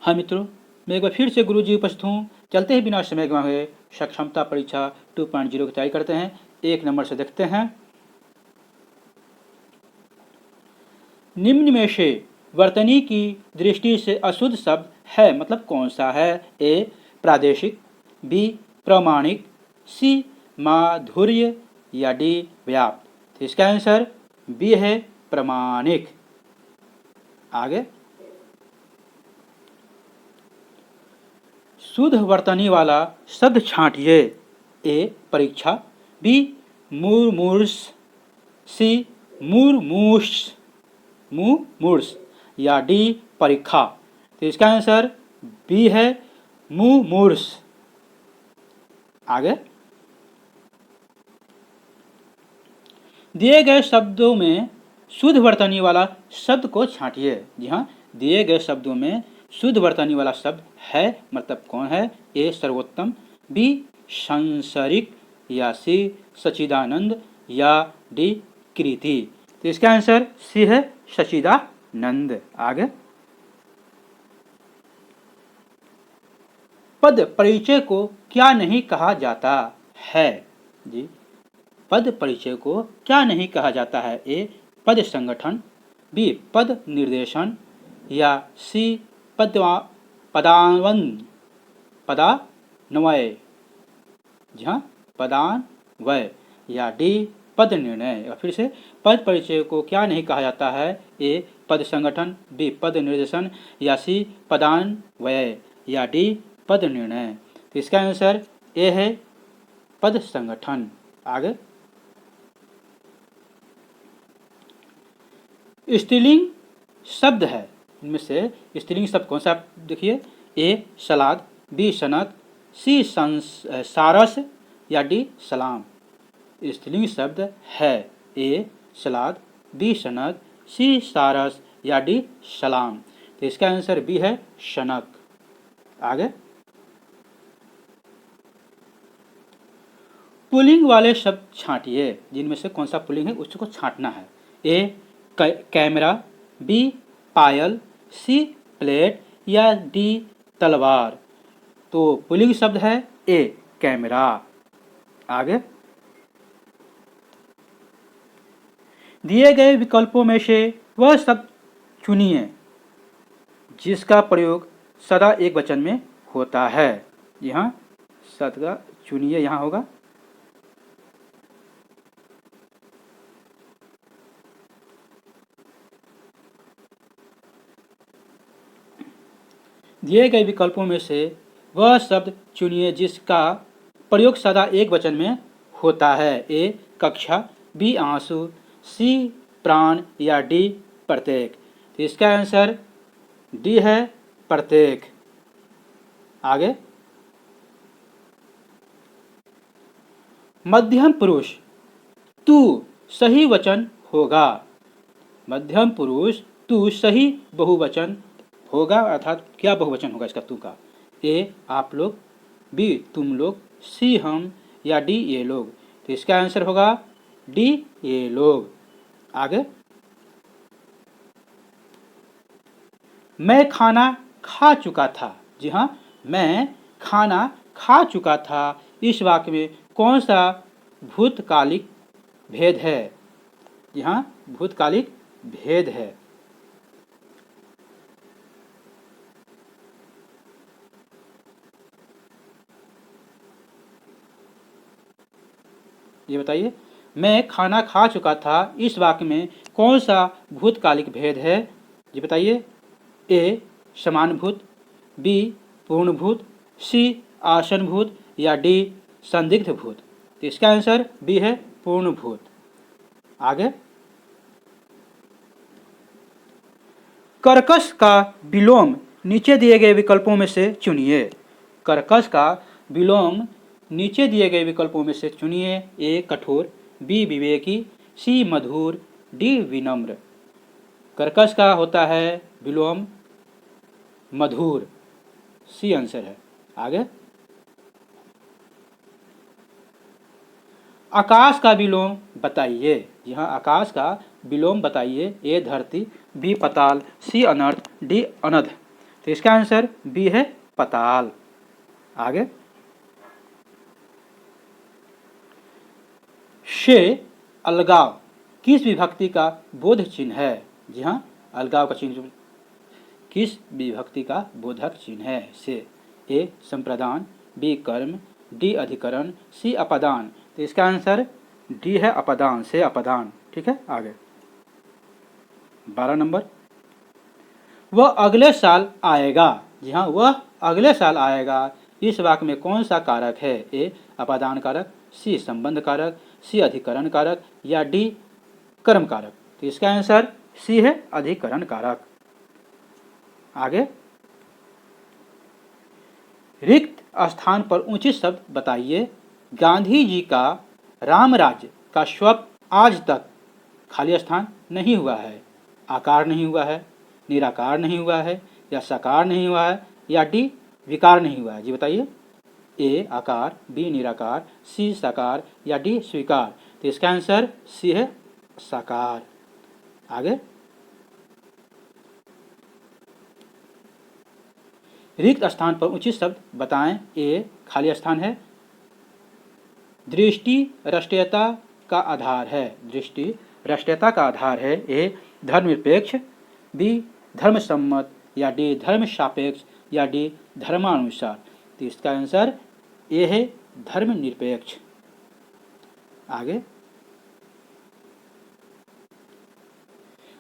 हाँ मित्रों, मैं एक बार फिर से गुरुजी उपस्थित हूँ। चलते ही बिना समय गंवाए हुए सक्षमता परीक्षा 2.0 की तैयारी करते हैं। 1 नंबर से देखते हैं। निम्न में से वर्तनी की दृष्टि से अशुद्ध शब्द है मतलब कौन सा है? ए प्रादेशिक, बी प्रामाणिक, सी माधुर्य या डी व्याप्त। तो इसका आंसर बी है प्रामाणिक। आगे, शुद्ध वर्तनी वाला शब्द छांटिए। ए परीक्षा, बी मुमूर्ष, सी मुमूर्ष या डी परीक्षा। तो इसका आंसर बी है मुमूर्ष। आगे, दिए गए शब्दों में शुद्ध वर्तनी वाला शब्द को छांटिए। जी हाँ, दिए गए शब्दों में शुद्ध वर्तनी वाला शब्द है मतलब कौन है? ए सर्वोत्तम, बी सांसारिक या सी सच्चिदानंद या डी कृति। तो इसका आंसर सी है सच्चिदानंद। आगे, पद परिचय को क्या नहीं कहा जाता है? जी, पद परिचय को क्या नहीं कहा जाता है? ए पद संगठन, बी पद निर्देशन या सी पदान्वय। जी हाँ, पदान्वय या डी पद निर्णय। फिर से, पद परिचय को क्या नहीं कहा जाता है? ए पद संगठन, बी पद निर्देशन या सी पदान्वय या डी पद निर्णय। तो इसका आंसर ए है पद संगठन। आगे, स्त्रीलिंग शब्द है, इनमें से स्त्रीलिंग शब्द कौन सा? देखिए, ए सलाद, बी सनद, सी सारस या डी सलाम। स्त्रीलिंग शब्द है ए सलाद, बी सनद, सी सारस या डी सलाम। तो इसका आंसर बी है शनक। आगे, पुल्लिंग वाले शब्द छांटिए। जिनमें से कौन सा पुल्लिंग है उसको छांटना है। ए कैमरा, बी पायल, सी प्लेट या डी तलवार। तो पुल्लिंग शब्द है ए कैमरा। आगे, दिए गए विकल्पों में से वह शब्द चुनिए जिसका प्रयोग सदा एक वचन में होता है। यहाँ सदा चुनिए यहाँ होगा। दिए गए विकल्पों में से वह शब्द चुनिए जिसका प्रयोग सदा एक वचन में होता है। ए कक्षा, बी आंसू, सी प्राण या डी प्रत्येक। तो इसका आंसर डी है प्रत्येक। आगे, मध्यम पुरुष तू सही वचन होगा। मध्यम पुरुष तू सही बहुवचन होगा, अर्थात क्या बहुवचन होगा इसका तू का? ए आप लोग, बी तुम लोग, सी हम या डी ये लोग। तो इसका आंसर होगा डी ये लोग। आगे, मैं खाना खा चुका था। जी हाँ, मैं खाना खा चुका था। इस वाक्य में कौन सा भूतकालिक भेद है? जी हाँ, भूतकालिक भेद है। ये बताइए, मैं खाना खा चुका था। इस वाक्य में कौन सा भूतकालिक भेद है? ये बताइए। ए समानभूत, बी पूर्णभूत, सी आसनभूत या डी संदिग्ध भूत। तो इसका आंसर बी है पूर्णभूत। आगे, कर्कश का विलोम नीचे दिए गए विकल्पों में से चुनिए। कर्कश का विलोम नीचे दिए गए विकल्पों में से चुनिए। ए कठोर, बी विवेकी, सी मधुर, डी विनम्र। कर्कश का होता है विलोम मधुर, सी आंसर है। आगे, आकाश का विलोम बताइए। जी हाँ, आकाश का विलोम बताइए। ए धरती, बी पताल, सी अनर्थ, डी अनध। तो इसका आंसर बी है पताल। आगे, शे अलगाव किस विभक्ति का बोध चिन्ह है? जी हाँ, अलगाव का चिन्ह किस विभक्ति का बोधक चिन्ह है? से ए संप्रदान, बी कर्म, डी अधिकरण, सी अपदान। तो इसका आंसर डी है अपदान, से अपदान। ठीक है, आगे 12 नंबर, वह अगले साल आएगा। जी हाँ, वह अगले साल आएगा, इस वाक्य में कौन सा कारक है? ए अपादान कारक, सी संबंध कारक, सी अधिकरण कारक, या डी कर्म कारक। तो इसका आंसर सी है अधिकरण कारक। आगे, रिक्त स्थान पर उचित शब्द बताइए। गांधी जी का राम राज्य का स्वप्न आज तक खाली स्थान नहीं हुआ है, आकार नहीं हुआ है, निराकार नहीं हुआ है, या साकार नहीं हुआ है, या डी विकार नहीं हुआ है। जी बताइए। ए आकार, बी निराकार, सी साकार, या डी स्वीकार। तो इसका आंसर सी है साकार। आगे, रिक्त स्थान पर उचित शब्द बताएं। ए खाली स्थान है, दृष्टि राष्ट्रीयता का आधार है, दृष्टि राष्ट्रीयता का आधार है। ए धर्मनिरपेक्ष, बी धर्मसम्मत, या डी धर्म सापेक्ष, या डी धर्मानुसार। तो इसका आंसर ए है धर्मनिरपेक्ष। आगे,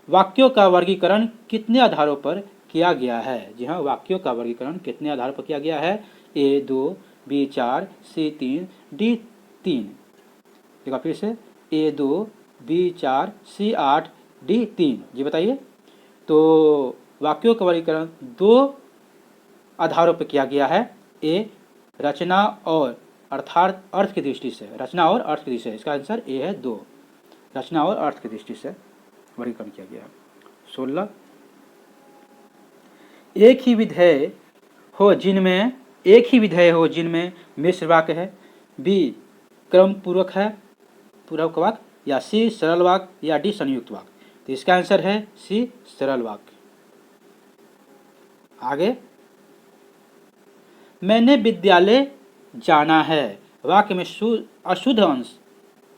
वाक्यों का वर्गीकरण कितने आधारों पर किया गया है? जी हाँ, वाक्यों का वर्गीकरण कितने आधारों पर किया गया है? ए 2, बी 4, सी 3, डी 3। एक बार फिर से, ए 2, बी 4, सी 8, डी 3। जी बताइए। तो वाक्यों का वर्गीकरण 2 आधारों पर किया गया है। ए रचना और अर्थात अर्थ की दृष्टि से, रचना और अर्थ की दृष्टि से। इसका आंसर ए है 2, रचना और अर्थ की दृष्टि से वर्गीकरण किया गया। 16, एक ही विधेय हो जिनमें मिश्र वाक्य है, बी क्रम पूर्वक है, पूरक वाक्य, या सी सरल वाक्य, या डी संयुक्त वाक्य। तो इसका आंसर है सी सरल वाक्य। आगे, मैंने विद्यालय जाना है, वाक्य में अशुद्ध अंश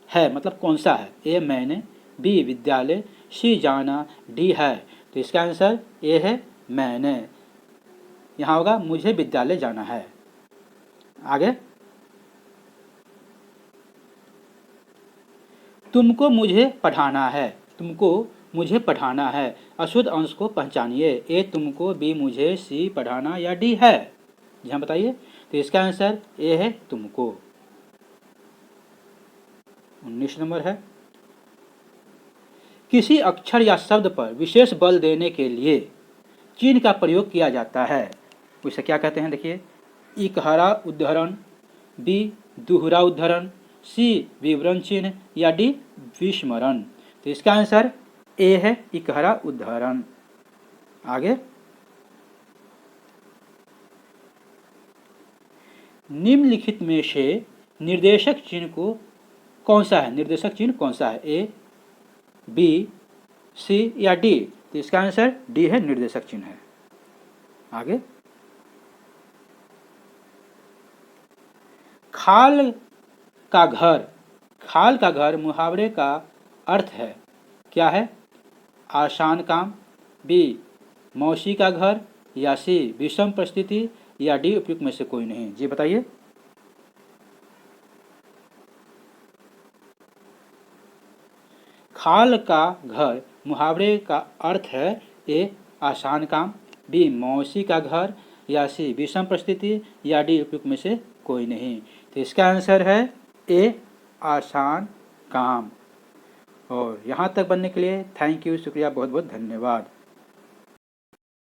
है, मतलब कौन सा है? ए मैंने, बी विद्यालय, सी जाना, डी है। तो इसका आंसर ए है मैंने। यहाँ होगा मुझे विद्यालय जाना है। आगे, तुमको मुझे पढ़ाना है, तुमको मुझे पढ़ाना है, अशुद्ध अंश को पहचानिए। ए तुमको, बी मुझे, सी पढ़ाना, या डी है। यहाँ बताइए। तो इसका आंसर ए है तुमको। 19 नंबर है, किसी अक्षर या शब्द पर विशेष बल देने के लिए चिन्ह का प्रयोग किया जाता है, उसे क्या कहते हैं? देखिए, इकहरा उद्धरण, बी दोहरा उद्धरण, सी विवरण चिन्ह, या डी विस्मरण। तो इसका आंसर ए है इकहरा उद्धरण। आगे, निम्नलिखित में से निर्देशक चिन्ह को कौन सा है? निर्देशक चिन्ह कौन सा है? ए बी सी या डी? तो इसका आंसर डी है निर्देशक चिन्ह है। आगे, खाल का घर मुहावरे का अर्थ है, क्या है? आसान काम, बी मौसी का घर, या सी विषम परिस्थिति, या डी उपयुक्त में से कोई नहीं। जी बताइए। खाल का घर मुहावरे का अर्थ है ए आसान काम, बी मौसी का घर, या सी विषम परिस्थिति, या डी उपयुक्त में से कोई नहीं। तो इसका आंसर है ए आसान काम। और यहाँ तक बनने के लिए थैंक यू, शुक्रिया, बहुत बहुत धन्यवाद।